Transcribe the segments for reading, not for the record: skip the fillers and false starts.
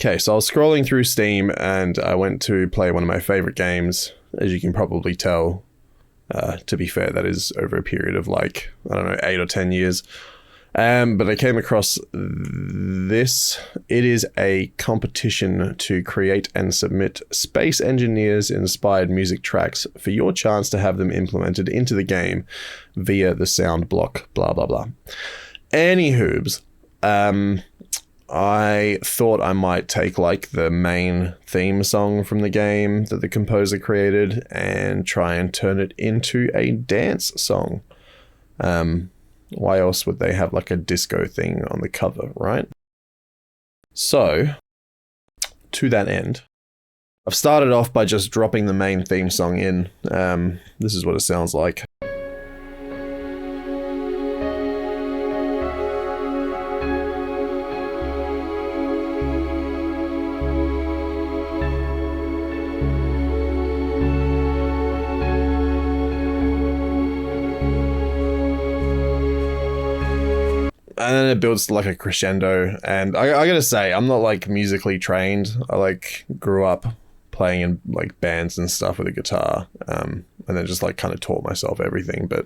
Okay, so I was scrolling through Steam and I went to play one of my favorite games, as you can probably tell. To be fair, that is over a period of like, I don't know, 8 or 10 years. But I came across this. It is a competition to create and submit Space Engineers inspired music tracks for your chance to have them implemented into the game via the sound block, blah, blah, blah. Anywhoobs, I thought I might take like the main theme song from the game that the composer created and try and turn it into a dance song. Why else would they have like a disco thing on the cover, right? So, to that end, I've started off by just dropping the main theme song in. This is what it sounds like. And then it builds like a crescendo. And I gotta say, I'm not like musically trained. I like grew up playing in like bands and stuff with a guitar. And then just like kind of taught myself everything. But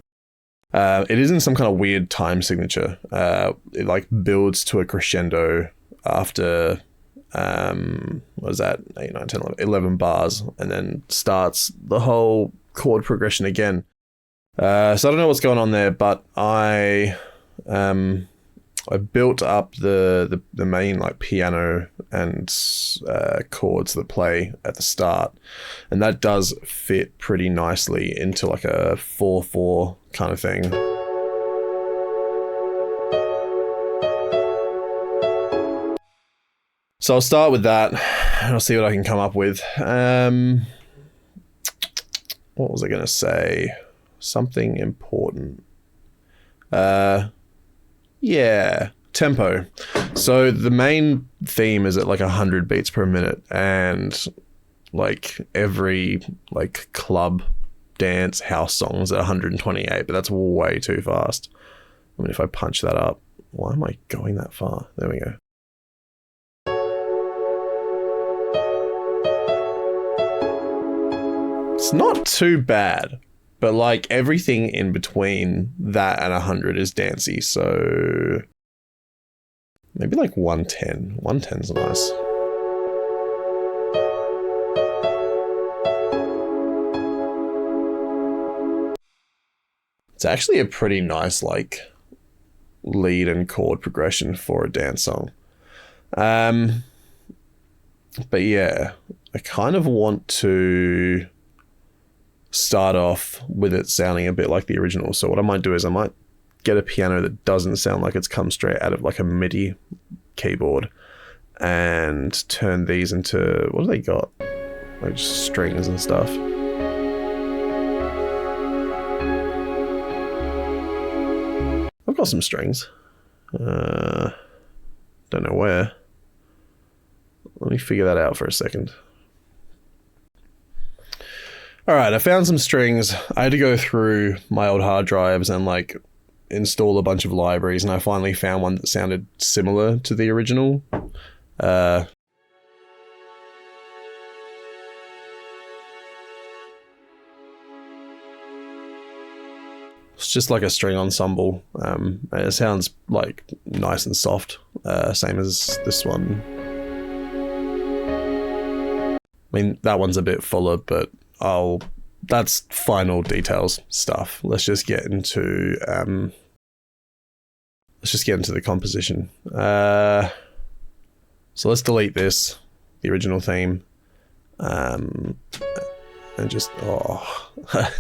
it isn't some kind of weird time signature. It like builds to a crescendo after, what was that? 8, 9, 10, 11 bars. And then starts the whole chord progression again. So I don't know what's going on there, but I built up the main like piano and chords that play at the start, and that does fit pretty nicely into like a 4/4 kind of thing. So I'll start with that and I'll see what I can come up with. What was I gonna say? Something important. Yeah, tempo. So the main theme is at like 100 beats per minute, and like every like club dance house song is at 128, but that's way too fast. I mean, if I punch that up, why am I going that far? There we go. It's not too bad. But like everything in between that and 100 is dancey, so maybe like 110. 110's nice. It's actually a pretty nice like lead and chord progression for a dance song. But yeah, I kind of want to start off with it sounding a bit like the original. So what I might do is I might get a piano that doesn't sound like it's come straight out of like a MIDI keyboard and turn these into, what do they got? Like just strings and stuff. I've got some strings. Don't know where. Let me figure that out for a second. All right, I found some strings. I had to go through my old hard drives and like install a bunch of libraries, and I finally found one that sounded similar to the original. It's just like a string ensemble, and it sounds like nice and soft, same as this one. I mean, that one's a bit fuller, but that's final details stuff. Let's just get into the composition. So let's delete this, the original theme, and just I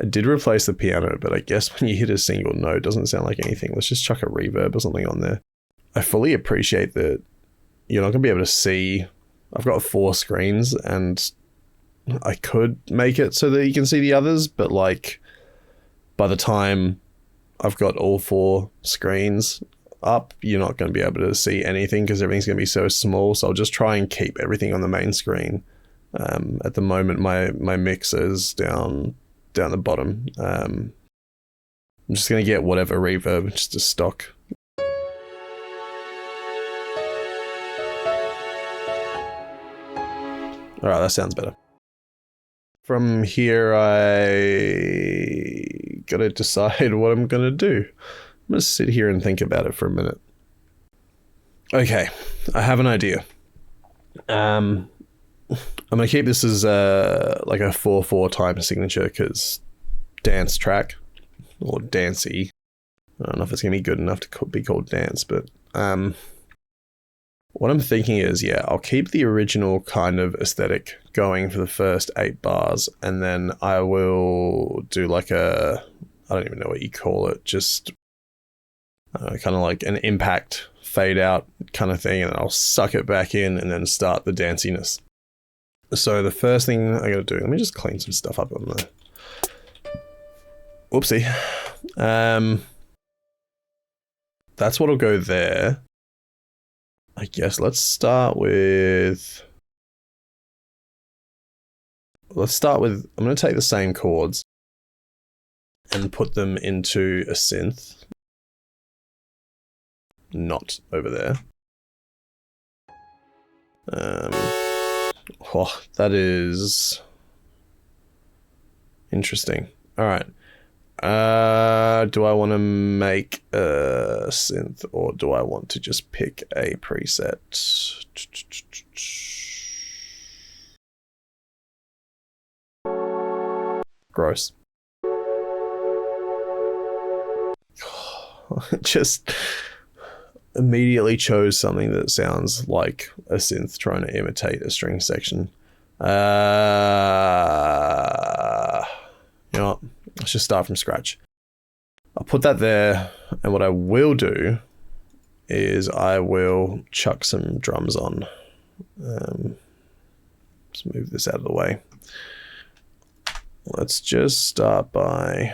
did replace the piano, but I guess when you hit a single note, it doesn't sound like anything. Let's just chuck a reverb or something on there. I fully appreciate that you're not gonna be able to see. I've got 4 screens and I could make it so that you can see the others, but like by the time I've got all 4 screens up, you're not going to be able to see anything because everything's going to be so small. So I'll just try and keep everything on the main screen. At the moment, my mix is down the bottom. I'm just going to get whatever reverb, just a stock. All right, that sounds better. From here, I gotta decide what I'm gonna do. I'm gonna sit here and think about it for a minute. Okay, I have an idea. I'm gonna keep this as like a 4/4 time signature because dance track or dancey. I don't know if it's gonna be good enough to be called dance, but what I'm thinking is, yeah, I'll keep the original kind of aesthetic going for the first 8 bars, and then I will do like I don't even know what you call it, just kind of like an impact fade out kind of thing, and I'll suck it back in and then start the danciness. So the first thing I gotta do, let me just clean some stuff up on the... Whoopsie. That's what'll go there. I guess let's start with... I'm going to take the same chords and put them into a synth. Not over there. Oh, that is interesting. All right. Do I want to make a synth or do I want to just pick a preset? Gross. Just immediately chose something that sounds like a synth trying to imitate a string section. You know what? Let's just start from scratch. I'll put that there, and what I will do is I will chuck some drums on. Let's move this out of the way. Let's just start by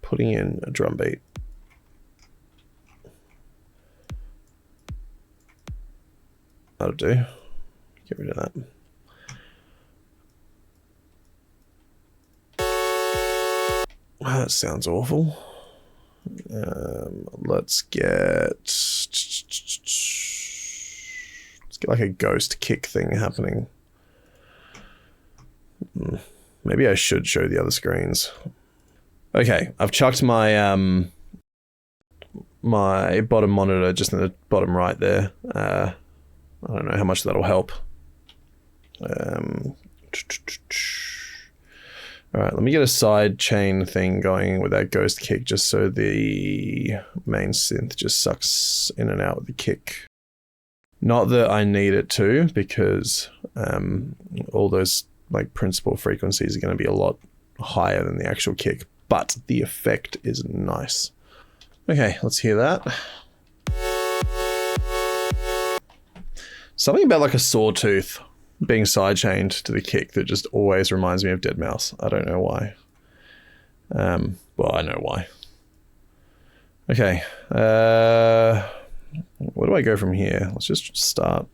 putting in a drum beat. That'll do. Get rid of that. That sounds awful. Let's get like a ghost kick thing happening. Maybe I should show the other screens. Okay, I've chucked my my bottom monitor just in the bottom right there. I don't know how much that'll help. All right, let me get a side chain thing going with that ghost kick just so the main synth just sucks in and out with the kick. Not that I need it to, because all those like principal frequencies are going to be a lot higher than the actual kick, but the effect is nice. Okay, let's hear that. Something about like a sawtooth being sidechained to the kick that just always reminds me of deadmau5. I don't know why. Well, I know why. Okay. Where do I go from here? Let's just start.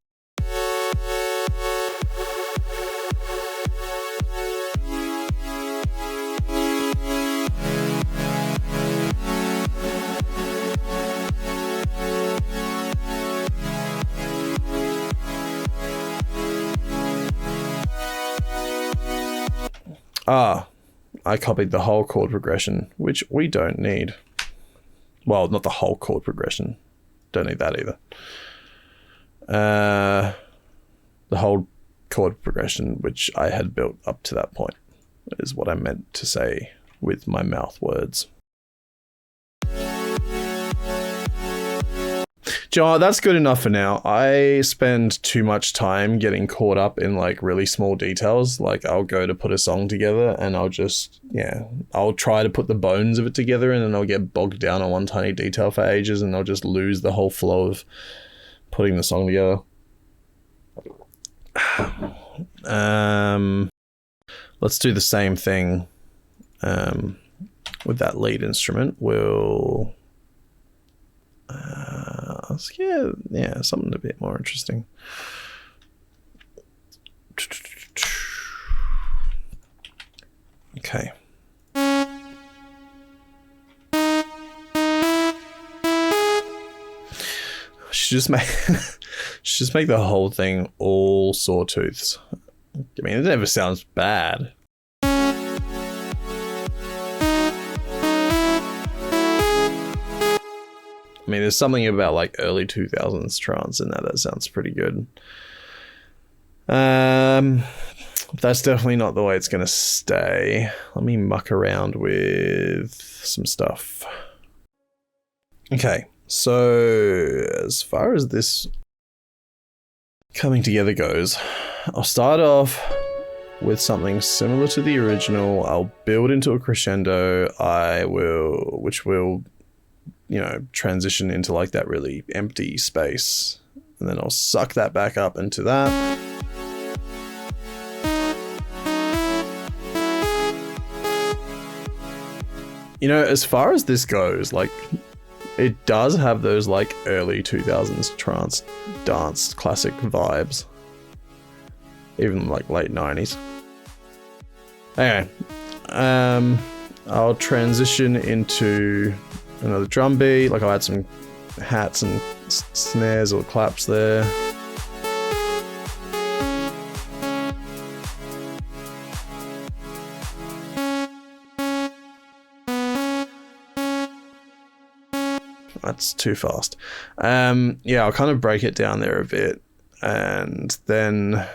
I copied the whole chord progression, which we don't need. Well, not the whole chord progression. Don't need that either. The whole chord progression, which I had built up to that point, is what I meant to say with my mouth words. John, that's good enough for now. I spend too much time getting caught up in like really small details. Like I'll go to put a song together and I'll just, I'll try to put the bones of it together and then I'll get bogged down on one tiny detail for ages and I'll just lose the whole flow of putting the song together. Let's do the same thing with that lead instrument. We'll let's get something a bit more interesting. Okay. Should just Just make the whole thing all sawtooths. I mean, it never sounds bad. I mean, there's something about like early 2000s trance in that sounds pretty good. That's definitely not the way it's going to stay. Let me muck around with some stuff. Okay, so as far as this coming together goes, I'll start off with something similar to the original. I'll build into a crescendo, which will, you know, transition into like that really empty space. And then I'll suck that back up into that. You know, as far as this goes, like, it does have those like early 2000s trance dance classic vibes. Even like late 90s. Anyway, I'll transition into another drum beat. Like, I'll add some hats and snares or claps there. That's too fast. Yeah, I'll kind of break it down there a bit, and then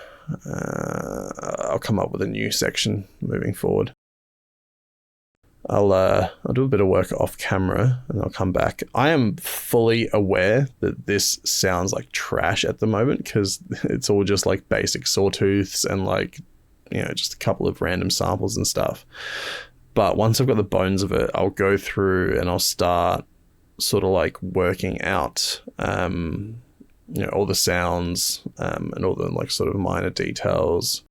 I'll come up with a new section moving forward. I'll do a bit of work off camera and I'll come back. I am fully aware that this sounds like trash at the moment because it's all just like basic sawtooths and like, you know, just a couple of random samples and stuff. But once I've got the bones of it, I'll go through and I'll start sort of like working out, you know, all the sounds and all the like sort of minor details,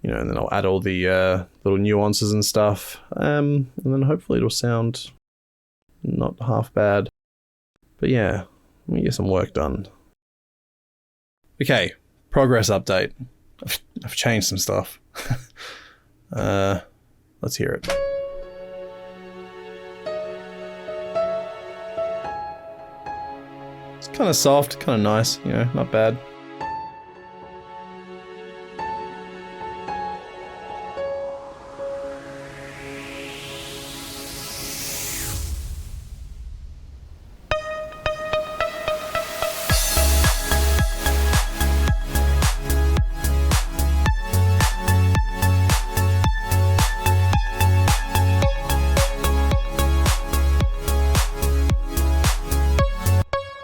you know, and then I'll add all the little nuances and stuff, and then hopefully it'll sound not half bad. But yeah, let me get some work done. Okay, progress update. I've changed some stuff. Let's hear it. It's kind of soft, kind of nice, you know, not bad.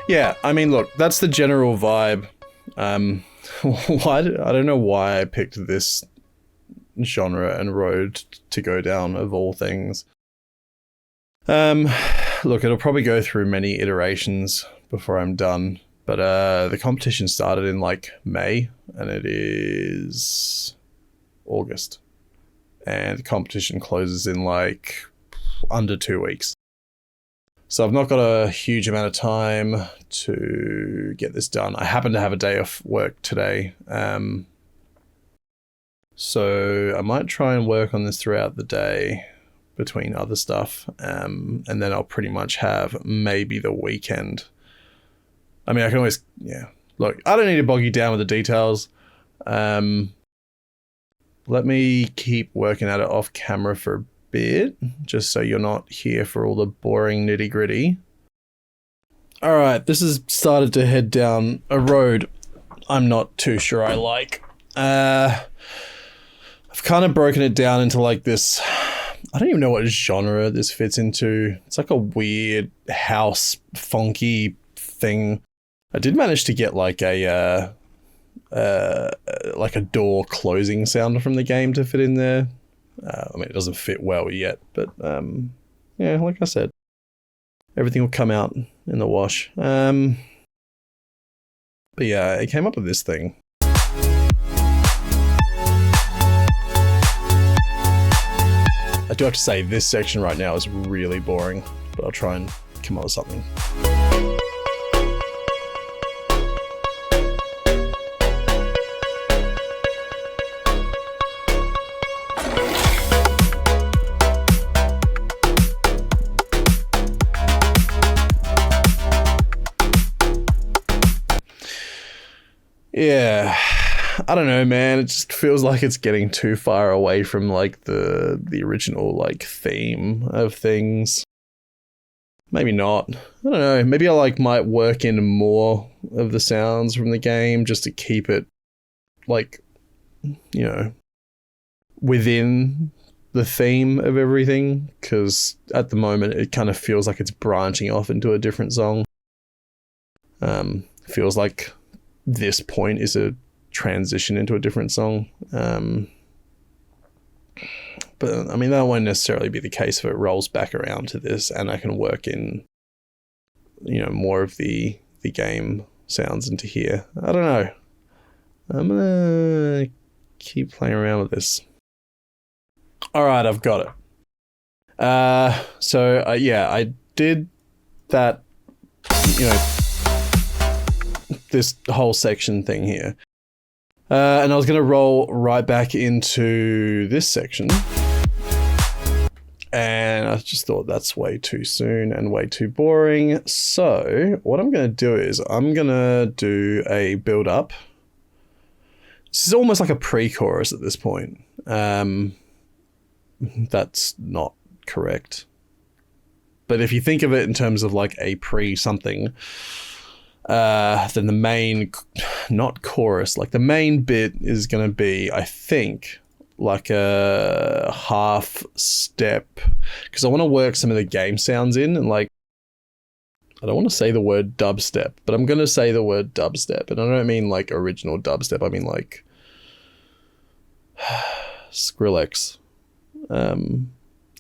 Yeah, I mean, look, that's the general vibe. I don't know why I picked this genre and road to go down, of all things. Look, it'll probably go through many iterations before I'm done, but the competition started in like May, and it is August, and the competition closes in like under 2 weeks. So I've not got a huge amount of time to get this done. I happen to have a day off work today. So I might try and work on this throughout the day between other stuff. And then I'll pretty much have maybe the weekend. I mean, I can always, yeah. Look, I don't need to bog you down with the details. Let me keep working at it off camera for a bit, just so you're not here for all the boring nitty gritty. All right, this has started to head down a road I'm not too sure I like. I've kind of broken it down into like this, I don't even know what genre this fits into. It's like a weird house funky thing. I did manage to get like a door closing sound from the game to fit in there. I mean, it doesn't fit well yet, but yeah, like I said, everything will come out in the wash. But yeah, I came up with this thing. I do have to say, this section right now is really boring, but I'll try and come up with something. Yeah, I don't know, man. It just feels like it's getting too far away from like the original like theme of things. Maybe not. I don't know. Maybe I like might work in more of the sounds from the game just to keep it like, you know, within the theme of everything, because at the moment it kind of feels like it's branching off into a different song. Feels like this point is a transition into a different song. But I mean, that won't necessarily be the case if it rolls back around to this and I can work in, you know, more of the game sounds into here. I don't know. I'm gonna keep playing around with this. All right, I've got it. Yeah, I did that, you know, this whole section thing here. And I was going to roll right back into this section. And I just thought that's way too soon and way too boring. So what I'm going to do is I'm going to do a build up. This is almost like a pre-chorus at this point. That's not correct. But if you think of it in terms of like a pre-something, then the main, not chorus, like the main bit is going to be, I think, like a half step, because I want to work some of the game sounds in, and like, I don't want to say the word dubstep, but I'm going to say the word dubstep, and I don't mean like original dubstep, I mean like Skrillex. You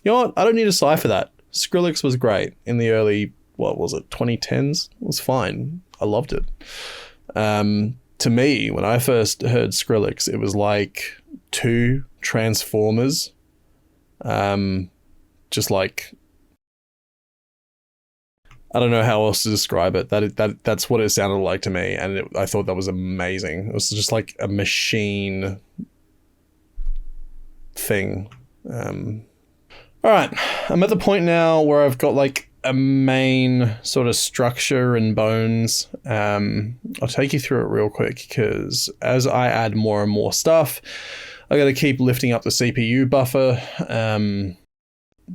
know what? I don't need a sigh for that. Skrillex was great in the early, what was it, 2010s? It was fine. I loved it. To me, when I first heard Skrillex, it was like two Transformers. Just like, I don't know how else to describe it. That's what it sounded like to me, and I thought that was amazing. It was just like a machine thing. All right, I'm at the point now where I've got like a main sort of structure and bones. I'll take you through it real quick, because as I add more and more stuff, I got to keep lifting up the CPU buffer,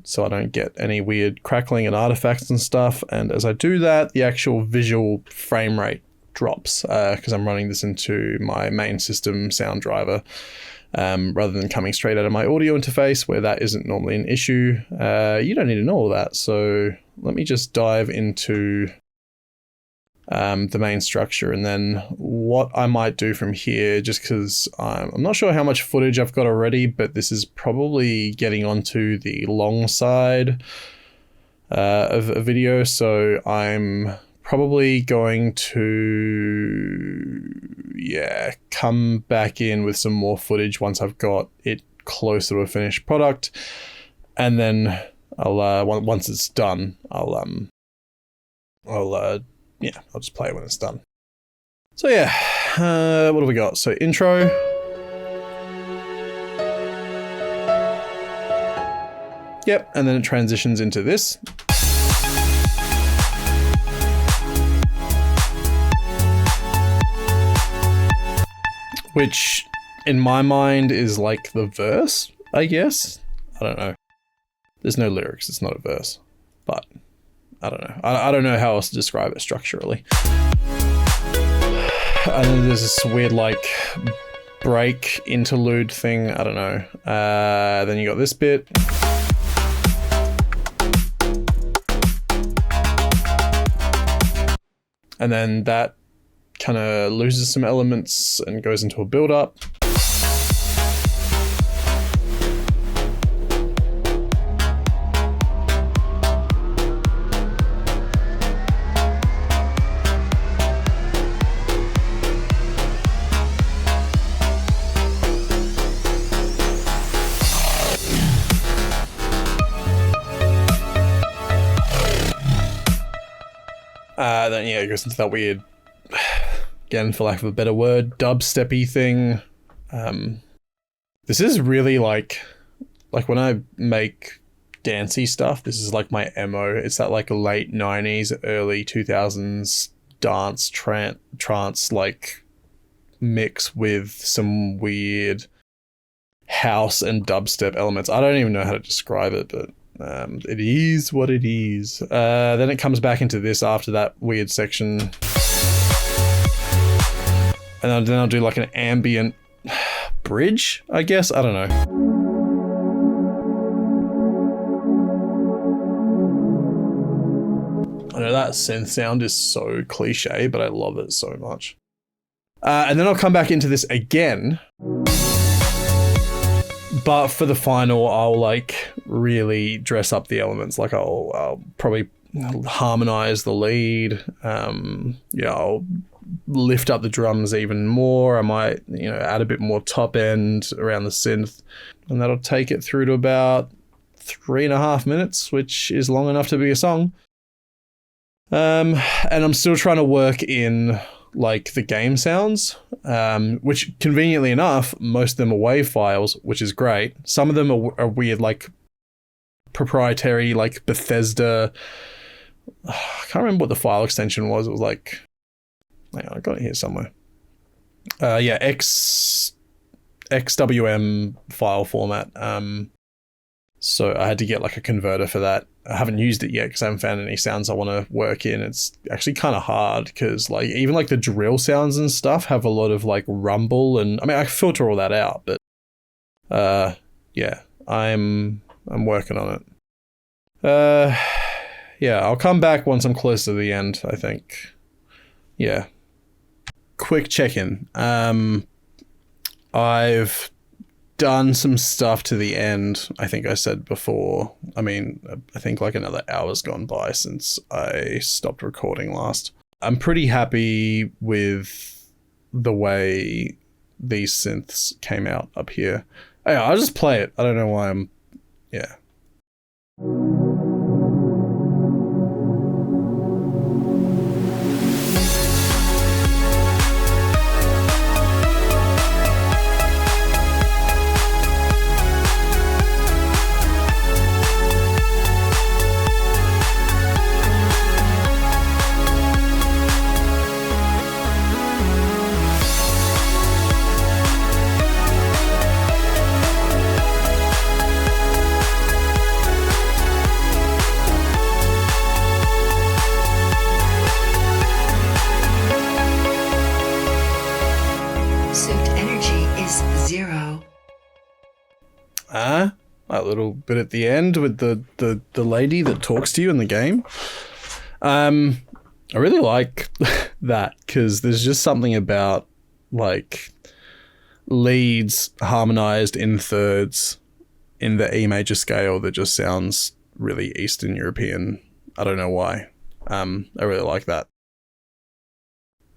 so I don't get any weird crackling and artifacts and stuff. And as I do that, the actual visual frame rate drops, because I'm running this into my main system sound driver, rather than coming straight out of my audio interface, where that isn't normally an issue. You don't need to know all that, so let me just dive into the main structure, and then what I might do from here, just because I'm not sure how much footage I've got already, but this is probably getting onto the long side of a video, so I'm probably going to, yeah, come back in with some more footage once I've got it closer to a finished product, and then I'll once it's done, I'll just play it when it's done. So yeah, what have we got? So intro. Yep, and then it transitions into this. Which, in my mind, is like the verse, I guess. I don't know. There's no lyrics, it's not a verse. But, I don't know. I don't know how else to describe it structurally. And then there's this weird, like, break interlude thing. I don't know. Then you got this bit. And then that kind of loses some elements and goes into a build-up. Then yeah, it goes into that weird, again, for lack of a better word, dubsteppy thing. This is really like when I make dancey stuff, this is like my MO. It's that like late 90s, early 2000s dance trance, like mix with some weird house and dubstep elements. I don't even know how to describe it, but it is what it is. Then it comes back into this after that weird section. And then I'll do like an ambient bridge, I guess. I don't know. I know that synth sound is so cliche, but I love it so much. And then I'll come back into this again. But for the final, I'll like really dress up the elements. Like I'll probably harmonize the lead. I'll lift up the drums even more. I might, add a bit more top end around the synth, and that'll take it through to about 3.5 minutes, which is long enough to be a song. And I'm still trying to work in like the game sounds, which conveniently enough, most of them are WAV files, which is great. Some of them are weird, like proprietary, like Bethesda. I can't remember what the file extension was. It was like, hang on, I got it here somewhere. XWM file format. So I had to get like a converter for that. I haven't used it yet because I haven't found any sounds I want to work in. It's actually kind of hard because like even like the drill sounds and stuff have a lot of like rumble, and I mean I filter all that out, but I'm working on it. I'll come back once I'm close to the end, I think. Yeah. Quick check-in. I've done some stuff to the end. I think I said before. I mean, I think like another hour's gone by since I stopped recording last. I'm pretty happy with the way these synths came out up here. Yeah, I'll just play it. I don't know why I'm... Yeah. A little bit at the end with the lady that talks to you in the game. I really like that because there's just something about like leads harmonized in thirds in the E major scale that just sounds really Eastern European. I don't know why. I really like that.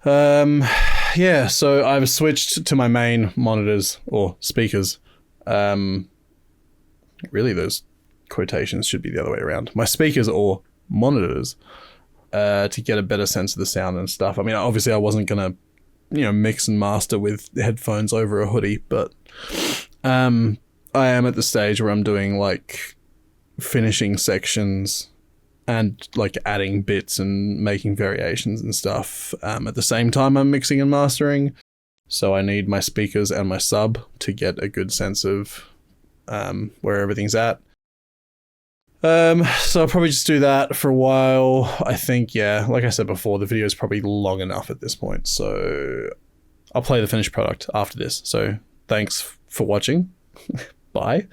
So I've switched to my main monitors or speakers. Really, those quotations should be the other way around. My speakers or monitors to get a better sense of the sound and stuff. I mean, obviously I wasn't going to, mix and master with headphones over a hoodie, but I am at the stage where I'm doing like finishing sections and like adding bits and making variations and stuff. At the same time I'm mixing and mastering. So I need my speakers and my sub to get a good sense of where everything's at. So I'll probably just do that for a while. I think, like I said before, the video is probably long enough at this point. So I'll play the finished product after this. So thanks for watching. Bye.